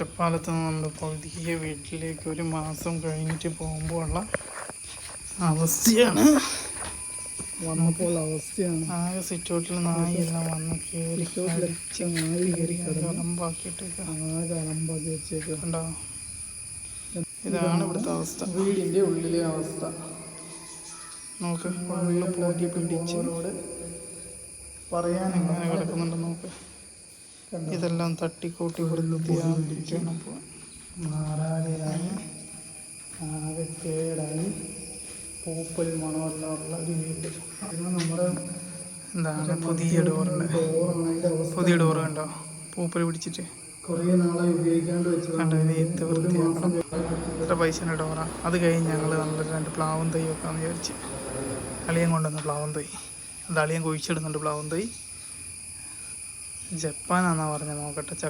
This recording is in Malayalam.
ഒറ്റപ്പാലത്ത് നിന്ന് നമ്മൾ പുതിയ വീട്ടിലേക്ക് ഒരു മാസം കഴിഞ്ഞിട്ട് പോകുമ്പോൾ ഉള്ള അവസ്ഥയാണ്. വന്നപ്പോൾ അവസ്ഥയാണ്. ആകെ സിറ്റൗട്ടിൽ നായെല്ലാം വന്ന് കയറി അലമ്പാക്കിയിട്ട് ആകെ അലമ്പാക്കി വെച്ചേക്ക്. കണ്ടോ? ഇതാണ് ഇവിടുത്തെ അവസ്ഥ, വീടിൻ്റെ ഉള്ളിലെ അവസ്ഥ. നോക്ക്, ഫുള്ള് പൊടി പിടിച്ചോട് പറയാൻ എങ്ങനെ കിടക്കുന്നുണ്ട് നോക്ക്. ഇതെല്ലാം തട്ടിക്കൂട്ടി വൃത്തിയാക്കിയാണ് ഇപ്പോൾ. മാറാതെയായി ആകെ കേടായി പൂപ്പൽ മണമെല്ലാം ഉള്ള ഒരു വീട്. പിന്നെ നമ്മുടെ എന്താണ് പുതിയ ഡോറുണ്ട്, പുതിയ ഡോറ് കണ്ടോ പൂപ്പൽ പിടിച്ചിട്ട് കുറേ നാളായി ഉപയോഗിക്കാണ്ട് വെച്ചത്. കണ്ടോ? ഇത് വൃത്തിയാക്കണം. എത്ര പൈസയുടെ ഡോറാണ്. അത് കഴിഞ്ഞ് ഞങ്ങൾ നല്ലൊരു 2 പ്ലാവും തൈ വെക്കാമെന്ന് വിചാരിച്ച് അളിയൻ കൊണ്ടുവന്ന പ്ലാവും തൈ. അത് അളിയൻ കുഴിച്ചിടുന്നുണ്ട് പ്ലാവും തൈ. ജപ്പാനാന്നാ പറഞ്ഞത്, നോക്കട്ടെ.